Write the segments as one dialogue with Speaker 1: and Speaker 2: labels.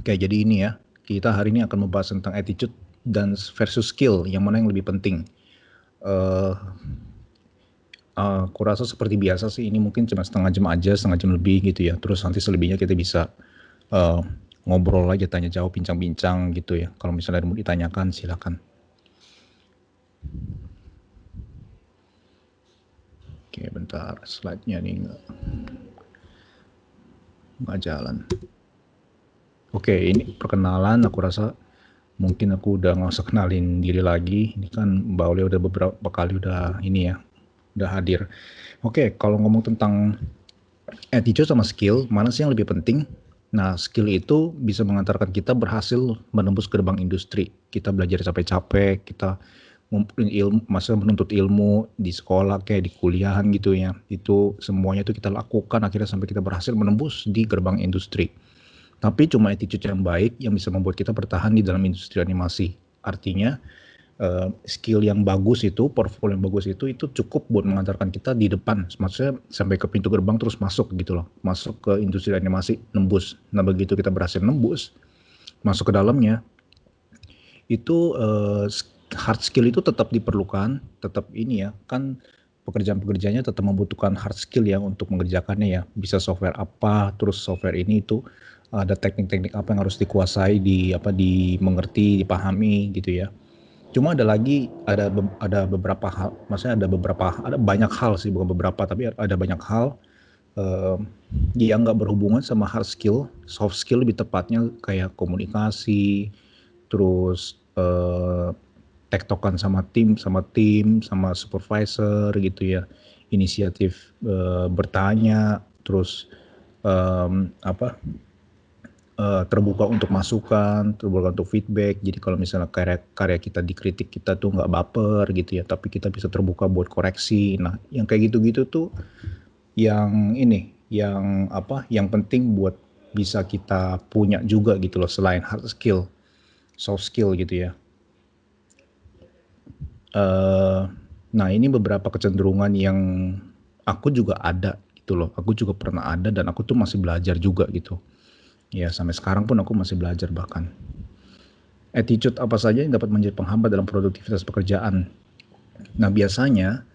Speaker 1: Oke, jadi ini ya, kita hari ini akan membahas tentang attitude dan versus skill, yang mana yang lebih penting. Eh, aku rasa seperti biasa sih, ini mungkin cuma setengah jam aja, setengah jam lebih gitu ya. Terus nanti selebihnya kita bisa eh, ngobrol aja, tanya jawab, bincang-bincang gitu ya. Kalau misalnya ada mau ditanyakan, silakan. Oke, bentar, slide-nya nih nggak jalan. Oke, ini perkenalan. Aku rasa mungkin aku udah nggak usah kenalin diri lagi. Ini kan Mbak Ole udah beberapa kali udah ini ya, udah hadir. Oke, kalau ngomong tentang attitude sama skill, mana sih yang lebih penting? Nah, skill itu bisa mengantarkan kita berhasil menembus gerbang industri. Kita belajar capek-capek, kita ngumpulin ilmu, masa menuntut ilmu di sekolah kayak di kuliahan gitu ya. Itu semuanya itu kita lakukan akhirnya sampai kita berhasil menembus di gerbang industri. Tapi cuma attitude yang baik yang bisa membuat kita bertahan di dalam industri animasi. Artinya skill yang bagus itu, portfolio yang bagus itu cukup buat mengantarkan kita di depan. Maksudnya sampai ke pintu gerbang terus masuk gitu loh. Masuk ke industri animasi, nembus. Nah begitu kita berhasil nembus, masuk ke dalamnya, itu hard skill itu tetap diperlukan, tetap ini ya, kan pekerjaan-pekerjaannya tetap membutuhkan hard skill ya untuk mengerjakannya ya. Bisa software apa, terus software ini itu ada teknik-teknik apa yang harus dikuasai, dimengerti, dipahami gitu ya. Cuma ada beberapa hal, maksudnya ada banyak hal sih, bukan beberapa, tapi ada banyak hal eh, yang nggak berhubungan sama hard skill, soft skill lebih tepatnya, kayak komunikasi, terus tektokan sama supervisor gitu ya, inisiatif bertanya, terus apa terbuka untuk masukan, terbuka untuk feedback. Jadi kalau misalnya karya kita dikritik, kita tuh nggak baper gitu ya, tapi kita bisa terbuka buat koreksi. Nah, yang kayak gitu-gitu tuh yang ini, yang apa, yang penting buat bisa kita punya juga gitu loh, selain hard skill, soft skill gitu ya. Eh, nah ini beberapa kecenderungan yang aku juga ada gitu loh. Aku juga pernah ada dan aku tuh masih belajar juga gitu. Ya sampai sekarang pun aku masih belajar bahkan. Attitude apa saja yang dapat menjadi penghambat dalam produktivitas pekerjaan? Nah biasanya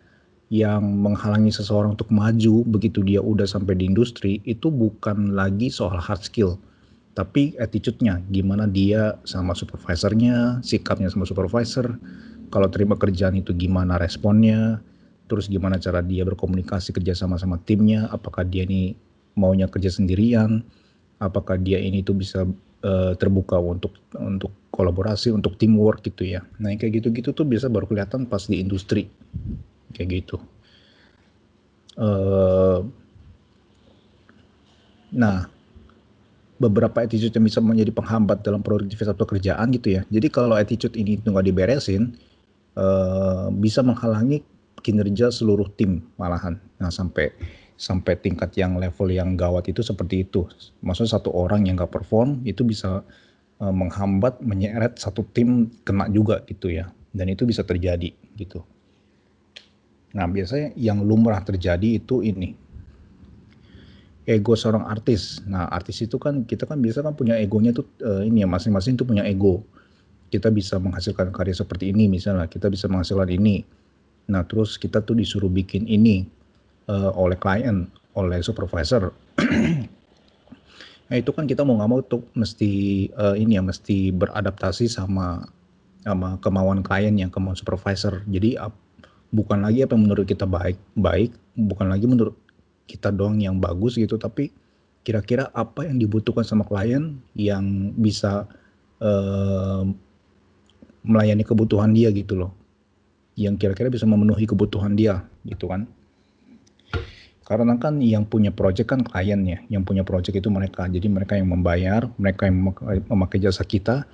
Speaker 1: yang menghalangi seseorang untuk maju begitu dia udah sampai di industri itu bukan lagi soal hard skill, tapi attitude-nya, gimana dia sama supervisornya, sikapnya sama supervisor, kalau terima kerjaan itu gimana responnya, terus gimana cara dia berkomunikasi kerja sama timnya, apakah dia ini maunya kerja sendirian, apakah dia ini tuh bisa terbuka untuk kolaborasi, untuk teamwork gitu ya. Nah yang kayak gitu-gitu tuh biasa baru kelihatan pas di industri kayak gitu. Uh, nah beberapa attitude yang bisa menjadi penghambat dalam produktivitas pekerjaan gitu ya. Jadi kalau attitude ini itu nggak diberesin, bisa menghalangi kinerja seluruh tim malahan. Nah sampai sampai tingkat yang level yang gawat itu seperti itu. Maksudnya satu orang yang nggak perform itu bisa menghambat, menyeret satu tim kena juga gitu ya. Dan itu bisa terjadi gitu. Nah biasanya yang lumrah terjadi itu ini, ego seorang artis. Nah, artis itu kan kita kan biasa kan punya egonya tuh ini ya, masing-masing tuh punya ego. Kita bisa menghasilkan karya seperti ini misalnya, kita bisa menghasilkan ini. Nah, terus kita tuh disuruh bikin ini oleh klien, oleh supervisor. Nah, itu kan kita mau nggak mau tuh mesti ini ya, mesti beradaptasi sama sama kemauan klien, yang kemauan supervisor. Jadi bukan lagi apa yang menurut kita baik, bukan lagi menurut kita doang yang bagus gitu, tapi kira-kira apa yang dibutuhkan sama klien yang bisa eh, melayani kebutuhan dia gitu loh, yang kira-kira bisa memenuhi kebutuhan dia gitu kan. Karena kan yang punya project kan kliennya, yang punya project itu mereka. Jadi mereka yang membayar, mereka yang memakai jasa kita.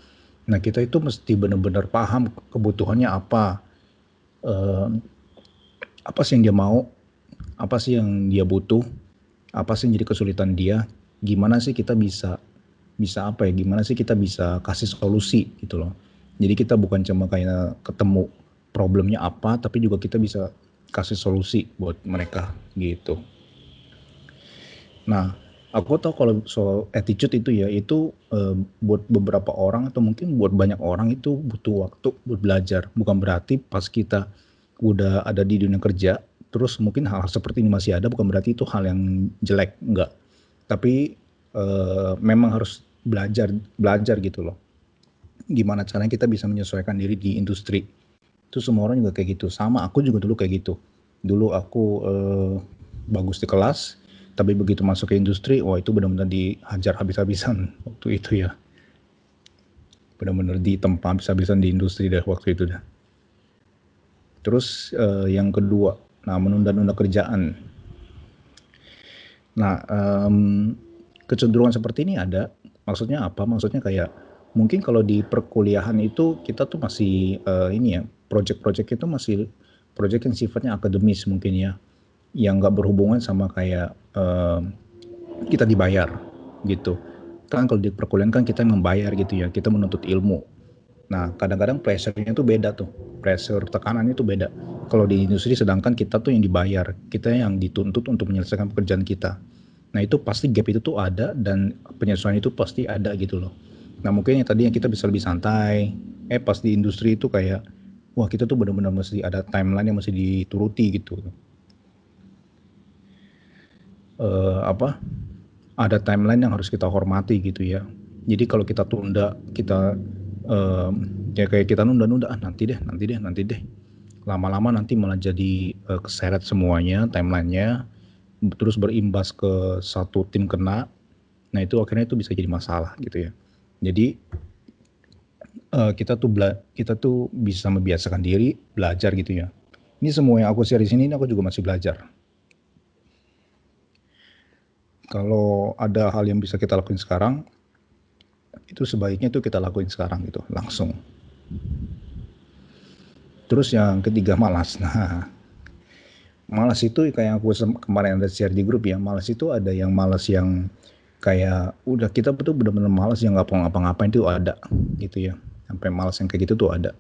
Speaker 1: Nah kita itu mesti benar-benar paham kebutuhannya eh, apa sih yang dia mau, apa sih yang dia butuh, apa sih yang jadi kesulitan dia, gimana sih kita bisa bisa apa ya, gimana sih kita bisa kasih solusi gitu loh. Jadi kita bukan cuma kayak ketemu problemnya apa, tapi juga kita bisa kasih solusi buat mereka gitu. Nah Aku tahu kalau soal attitude itu ya, itu buat beberapa orang atau mungkin buat banyak orang itu butuh waktu buat belajar. Bukan berarti pas kita udah ada di dunia kerja, terus mungkin hal-hal seperti ini masih ada, bukan berarti itu hal yang jelek, enggak. Tapi memang harus belajar belajar gitu loh. Gimana caranya kita bisa menyesuaikan diri di industri. Itu semua orang juga kayak gitu. Sama aku juga dulu kayak gitu. Dulu aku bagus di kelas, tapi begitu masuk ke industri, wah itu benar-benar dihajar habis-habisan waktu itu ya. Benar-benar ditempa habis-habisan di industri dah waktu itu dah. Terus yang kedua, nah menunda-nunda kerjaan. Nah kecenderungan seperti ini ada. Maksudnya apa? Maksudnya kayak mungkin kalau di perkuliahan itu kita tuh masih ini ya, project-project itu masih project yang sifatnya akademis mungkin ya, yang nggak berhubungan sama kayak kita dibayar gitu. Kan kalau di perkuliahan kan kita membayar gitu ya, kita menuntut ilmu. Nah kadang-kadang pressure-nya tuh beda tuh, pressure tekanannya tuh beda. Kalau di industri sedangkan kita tuh yang dibayar, kita yang dituntut untuk menyelesaikan pekerjaan kita. Nah itu pasti gap itu tuh ada dan penyesuaian itu pasti ada gitu loh. Nah mungkin yang tadi yang kita bisa lebih santai, pas di industri itu kayak, wah kita tuh benar-benar mesti ada timeline yang mesti dituruti gitu. Apa, ada timeline yang harus kita hormati gitu ya. Jadi kalau kita tunda, kita ya kayak kita nunda-nunda, nanti deh. Lama-lama nanti malah jadi keseret semuanya, timelinenya, terus berimbas ke satu tim kena. Nah itu akhirnya itu bisa jadi masalah gitu ya. Jadi kita tuh bisa membiasakan diri belajar gitu ya. Ini semua yang aku share di sini ini aku juga masih belajar. Kalau ada hal yang bisa kita lakuin sekarang, itu sebaiknya tuh kita lakuin sekarang gitu, langsung. Terus yang ketiga malas. Nah, malas itu kayak aku kemarin ada share di grup ya, malas itu ada yang malas yang kayak udah kita betul benar-benar malas yang nggak mau ngapa-ngapain itu ada gitu ya. Sampai malas yang kayak gitu tuh ada.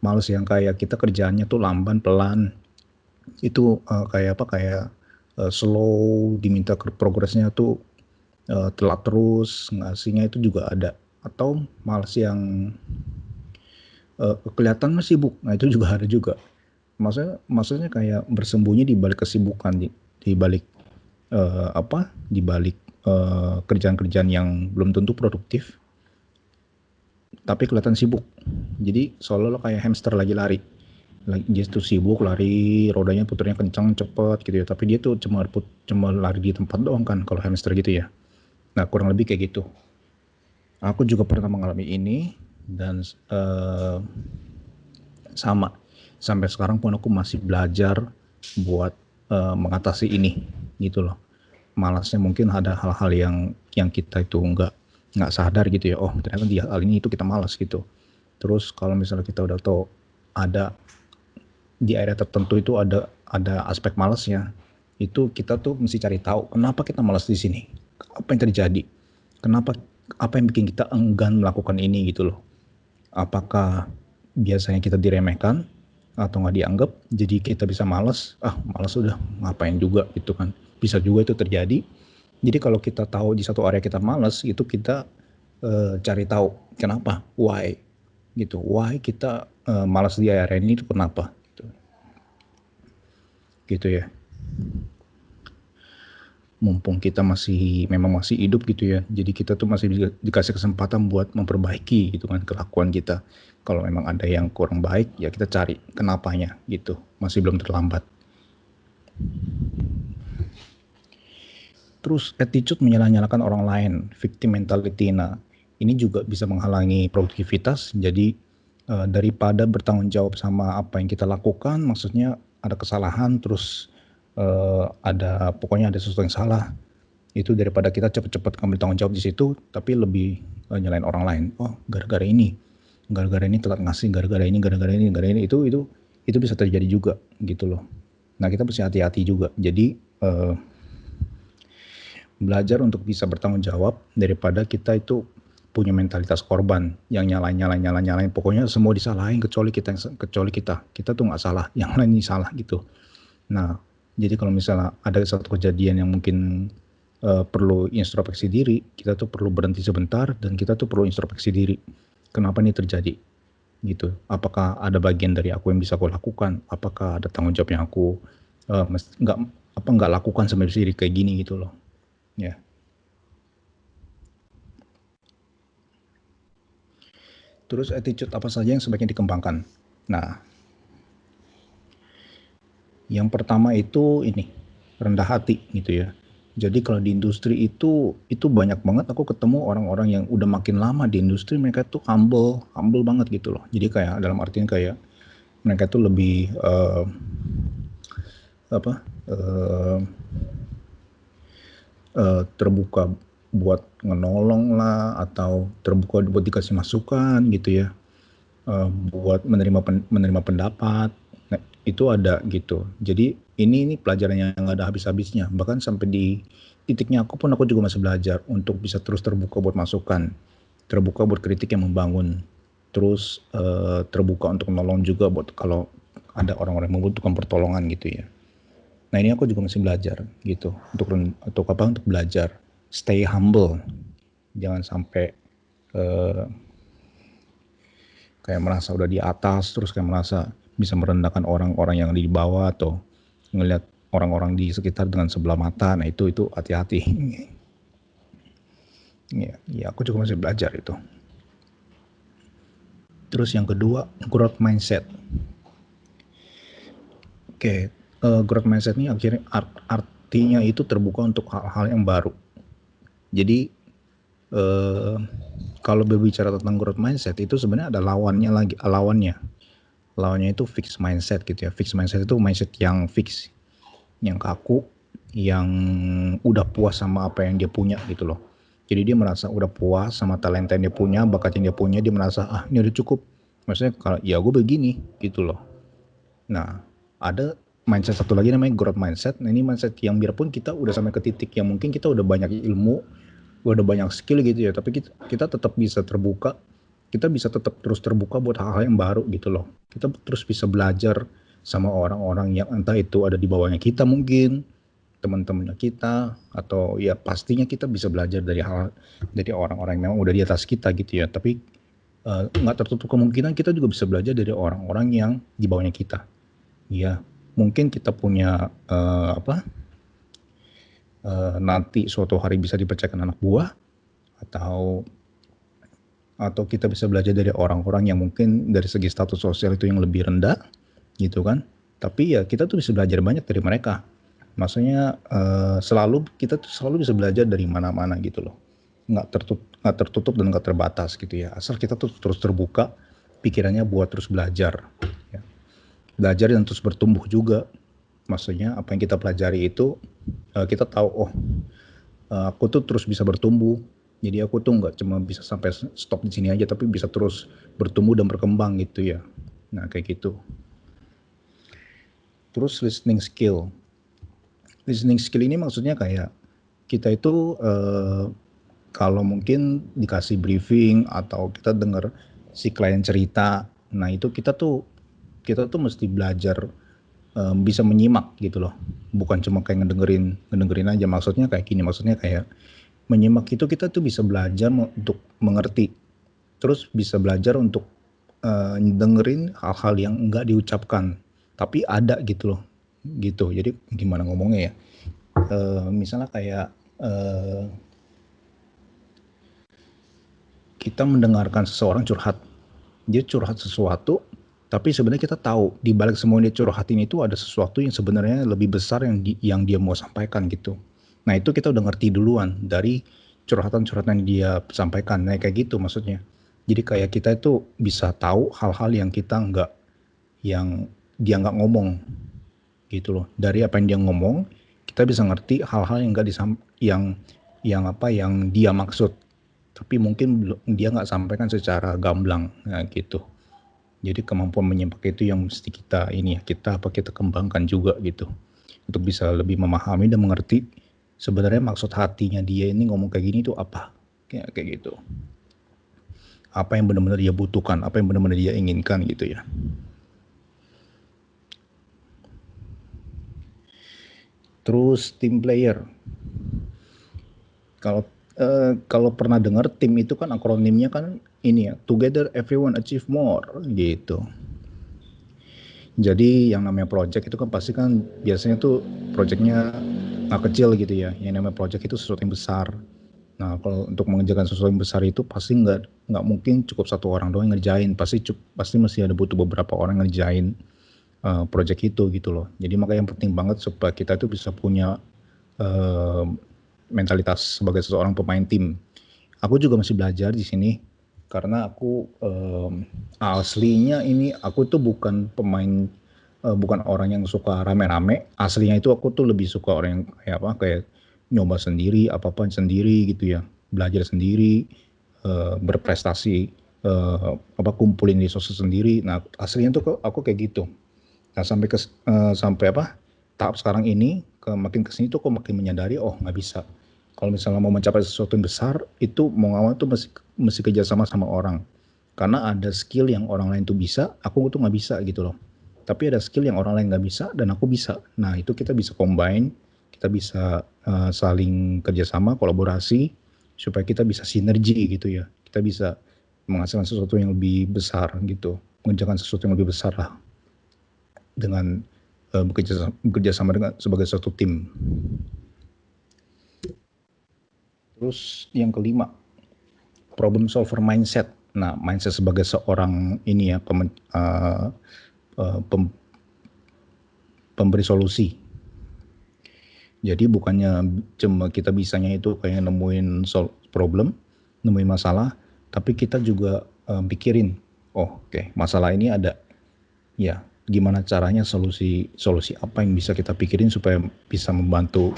Speaker 1: Malas yang kayak kita kerjaannya tuh lamban, pelan. Itu kayak apa kayak slow, diminta progresnya tuh telat terus, ngasihnya itu juga ada. Atau malas yang kelihatan sibuk, nah itu juga ada juga. Maksudnya kayak bersembunyi di balik kesibukan, di balik di balik kerjaan-kerjaan yang belum tentu produktif, tapi kelihatan sibuk. Jadi seolah-olah kayak hamster lagi lari. Dia tuh sibuk lari, rodanya puternya kencang, cepet gitu ya. Tapi dia tuh cuma lari di tempat doang kan kalau hamster gitu ya. Nah kurang lebih kayak gitu. Aku juga pernah mengalami ini dan sama. Sampai sekarang pun aku masih belajar buat mengatasi ini gitu loh. Malasnya mungkin ada hal-hal yang kita itu nggak sadar gitu ya. Oh ternyata di hal ini itu kita malas gitu. Terus kalau misalnya kita udah tahu ada di area tertentu itu ada aspek malasnya, itu kita tuh mesti cari tahu kenapa kita malas di sini, apa yang terjadi, kenapa, apa yang bikin kita enggan melakukan ini gitu loh. Apakah biasanya kita diremehkan atau nggak dianggap, jadi kita bisa malas, malas udah ngapain juga gitu kan, bisa juga itu terjadi. Jadi kalau kita tahu di satu area kita malas, itu kita cari tahu kenapa, why gitu, why kita malas di area ini itu kenapa gitu ya. Mumpung kita memang masih hidup gitu ya, jadi kita tuh masih dikasih kesempatan buat memperbaiki gitu kan kelakuan kita. Kalau memang ada yang kurang baik ya kita cari kenapanya gitu, masih belum terlambat. Terus attitude menyalah-nyalakan orang lain, victim mentality. Nah ini juga bisa menghalangi produktivitas. Jadi daripada bertanggung jawab sama apa yang kita lakukan, maksudnya ada kesalahan terus pokoknya ada sesuatu yang salah, itu daripada kita cepat-cepat ambil tanggung jawab di situ, tapi lebih nyalain orang lain. Oh gara-gara ini telat ngasih, gara-gara ini, itu bisa terjadi juga gitu loh. Nah kita mesti hati-hati juga. Jadi belajar untuk bisa bertanggung jawab daripada kita itu punya mentalitas korban yang nyalain, pokoknya semua disalahin kecuali kita tuh nggak salah, yang lain ini salah gitu. Nah jadi kalau misalnya ada satu kejadian yang mungkin perlu introspeksi diri, kita tuh perlu berhenti sebentar dan kita tuh perlu introspeksi diri. Kenapa ini terjadi? Gitu. Apakah ada bagian dari aku yang bisa aku lakukan? Apakah ada tanggung jawab yang aku nggak lakukan sampai jadi kayak gini gitu loh. Ya. Terus attitude apa saja yang sebaiknya dikembangkan? Nah, yang pertama itu ini rendah hati gitu ya. Jadi kalau di industri itu banyak banget aku ketemu orang-orang yang udah makin lama di industri, mereka tuh humble banget gitu loh. Jadi kayak dalam artian kayak mereka tuh lebih terbuka buat ngenolong lah atau terbuka buat dikasih masukan gitu ya, buat menerima pendapat. Nah, itu ada gitu. Jadi ini pelajaran yang nggak ada habis-habisnya. Bahkan sampai di titiknya aku juga masih belajar untuk bisa terus terbuka buat masukan, terbuka buat kritik yang membangun, terus terbuka untuk menolong juga buat kalau ada orang-orang yang membutuhkan pertolongan gitu ya. Nah ini aku juga masih belajar gitu untuk belajar stay humble, jangan sampai kayak merasa udah di atas terus kayak merasa bisa merendahkan orang-orang yang di bawah atau ngelihat orang-orang di sekitar dengan sebelah mata. Nah itu hati-hati. Ya aku juga masih belajar itu. Terus yang kedua growth mindset. Oke, growth mindset ini akhirnya artinya itu terbuka untuk hal-hal yang baru. Jadi kalau berbicara tentang growth mindset itu sebenarnya ada lawannya itu fixed mindset gitu ya. Fixed mindset itu mindset yang fix, yang kaku, yang udah puas sama apa yang dia punya gitu loh. Jadi dia merasa udah puas sama talenta yang dia punya, bakat yang dia punya, dia merasa ini udah cukup. Maksudnya kalau ya gue begini gitu loh. Nah, ada mindset satu lagi namanya growth mindset. Nah, ini mindset yang biarpun kita udah sampai ke titik yang mungkin kita udah banyak ilmu, udah banyak skill gitu ya, tapi kita tetap bisa terbuka, kita bisa tetap terus terbuka buat hal-hal yang baru gitu loh. Kita terus bisa belajar sama orang-orang yang entah itu ada di bawahnya kita mungkin, teman-temannya kita, atau ya pastinya kita bisa belajar dari orang-orang yang memang udah di atas kita gitu ya. Tapi nggak tertutup kemungkinan kita juga bisa belajar dari orang-orang yang di bawahnya kita. Ya, mungkin kita punya nanti suatu hari bisa dipercayakan anak buah, atau kita bisa belajar dari orang-orang yang mungkin dari segi status sosial itu yang lebih rendah gitu kan. Tapi ya kita tuh bisa belajar banyak dari mereka. Maksudnya kita tuh selalu bisa belajar dari mana-mana gitu loh. Nggak tertutup dan nggak terbatas gitu ya. Asal kita tuh terus terbuka pikirannya buat terus belajar. Ya. Belajar dan terus bertumbuh juga. Maksudnya apa yang kita pelajari itu kita tahu aku tuh terus bisa bertumbuh. Jadi aku tuh nggak cuma bisa sampai stop di sini aja, tapi bisa terus bertumbuh dan berkembang gitu ya. Nah kayak gitu. Terus listening skill. Listening skill ini maksudnya kayak kita itu kalau mungkin dikasih briefing atau kita dengar si klien cerita, nah itu kita tuh mesti belajar bisa menyimak gitu loh. Bukan cuma kayak ngedengerin aja. Maksudnya kayak gini, maksudnya kayak menyimak itu kita tuh bisa belajar untuk mengerti. Terus bisa belajar untuk dengerin hal-hal yang enggak diucapkan, tapi ada gitu loh. Gitu. Jadi gimana ngomongnya ya? Misalnya kayak kita mendengarkan seseorang curhat. Dia curhat sesuatu, tapi sebenarnya kita tahu di balik semua dia curhatin itu ada sesuatu yang sebenarnya lebih besar yang dia mau sampaikan gitu. Nah itu kita udah ngerti duluan dari curhatan-curhatan yang dia sampaikan. Nah kayak gitu maksudnya. Jadi kayak kita itu bisa tahu hal-hal yang yang dia nggak ngomong gitu loh. Dari apa yang dia ngomong, kita bisa ngerti hal-hal yang nggak yang dia maksud. Tapi mungkin dia nggak sampaikan secara gamblang, nah gitu. Jadi kemampuan menyimak itu yang mesti kita kembangkan juga gitu. Untuk bisa lebih memahami dan mengerti sebenarnya maksud hatinya dia ini ngomong kayak gini tuh apa. Kayak gitu. Apa yang benar-benar dia butuhkan, apa yang benar-benar dia inginkan gitu ya. Terus team player. Kalau kalau pernah dengar tim itu kan akronimnya kan ini ya, Together Everyone Achieve More gitu. Jadi yang namanya project itu kan pasti kan biasanya tuh projectnya nggak kecil gitu ya. Yang namanya project itu sesuatu yang besar. Nah kalau untuk mengerjakan sesuatu yang besar itu pasti nggak mungkin cukup satu orang doang yang ngerjain. Pasti masih ada butuh beberapa orang ngerjain project itu gitu loh. Jadi makanya yang penting banget supaya kita itu bisa punya uh, mentalitas sebagai seseorang pemain tim. Aku juga masih belajar di sini karena aku aslinya ini aku tuh bukan pemain bukan orang yang suka rame-rame. Aslinya itu aku tuh lebih suka orang yang kayak nyoba sendiri, apa-apa sendiri gitu ya. Belajar sendiri, berprestasi kumpulin resources sendiri. Nah, aslinya tuh aku kayak gitu. Nah, sampai tahap sekarang ini makin kesini tuh kok makin menyadari nggak bisa. Kalau misalnya mau mencapai sesuatu yang besar itu mau nggak mau tuh mesti kerjasama sama orang. Karena ada skill yang orang lain tuh bisa, aku tuh nggak bisa gitu loh. Tapi ada skill yang orang lain nggak bisa dan aku bisa. Nah itu kita bisa combine, kita bisa saling kerjasama, kolaborasi supaya kita bisa sinergi gitu ya. Kita bisa menghasilkan sesuatu yang lebih besar gitu, mengerjakan sesuatu yang lebih besar lah dengan bekerja sama dengan sebagai suatu tim. Terus yang kelima, problem solver mindset. Nah, mindset sebagai seorang ini ya pemberi solusi. Jadi bukannya cuma kita bisanya itu kayak nemuin problem, nemuin masalah, tapi kita juga pikirin, masalah ini ada, ya gimana caranya solusi apa yang bisa kita pikirin supaya bisa membantu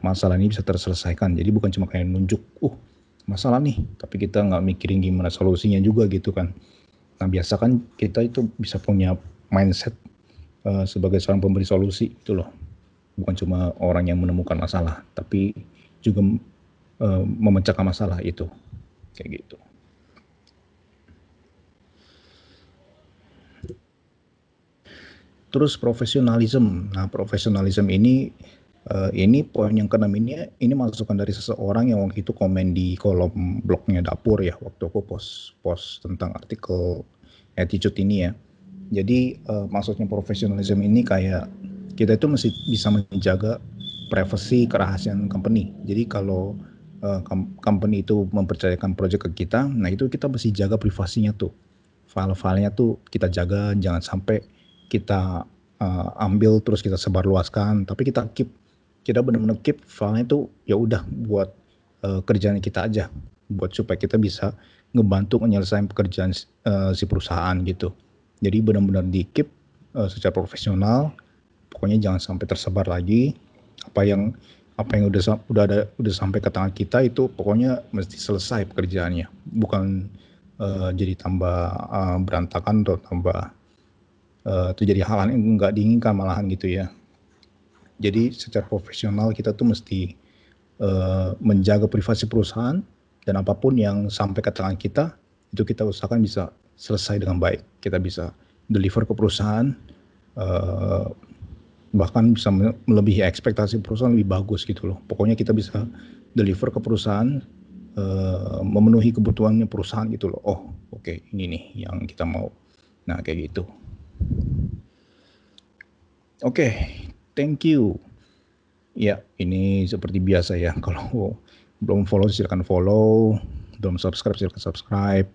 Speaker 1: masalah ini bisa terselesaikan. Jadi bukan cuma kayak nunjuk masalah nih, tapi kita nggak mikirin gimana solusinya juga gitu kan. Nah biasa kan kita itu bisa punya mindset sebagai seorang pemberi solusi itu loh, bukan cuma orang yang menemukan masalah tapi juga memecahkan masalah itu kayak gitu. Terus profesionalisme. Nah, profesionalisme ini poin yang keenam ini masukan dari seseorang yang waktu itu komen di kolom blognya Dapur ya, waktu aku post tentang artikel attitude ini ya. Jadi maksudnya profesionalisme ini kayak kita itu mesti bisa menjaga privasi kerahasiaan company. Jadi kalau company itu mempercayakan project ke kita, nah itu kita mesti jaga privasinya tuh. File-filenya tuh kita jaga, jangan sampai kita ambil terus kita sebarluaskan, tapi kita benar-benar keep filenya itu ya udah buat kerjaan kita aja, buat supaya kita bisa ngebantu menyelesaikan pekerjaan si perusahaan gitu. Jadi benar-benar di keep secara profesional, pokoknya jangan sampai tersebar lagi. Apa yang udah sampai ke tangan kita itu pokoknya mesti selesai pekerjaannya, bukan jadi tambah berantakan atau tambah terjadi hal-hal yang nggak diinginkan malahan gitu ya. Jadi secara profesional kita tuh mesti menjaga privasi perusahaan, dan apapun yang sampai ke tangan kita itu kita usahakan bisa selesai dengan baik. Kita bisa deliver ke perusahaan, bahkan bisa melebihi ekspektasi perusahaan, lebih bagus gitu loh. Pokoknya kita bisa deliver ke perusahaan, memenuhi kebutuhannya perusahaan gitu loh. Oke, ini nih yang kita mau. Nah kayak gitu. Oke, thank you. Ya, ini seperti biasa ya. Kalau belum follow silakan follow, belum subscribe silakan subscribe.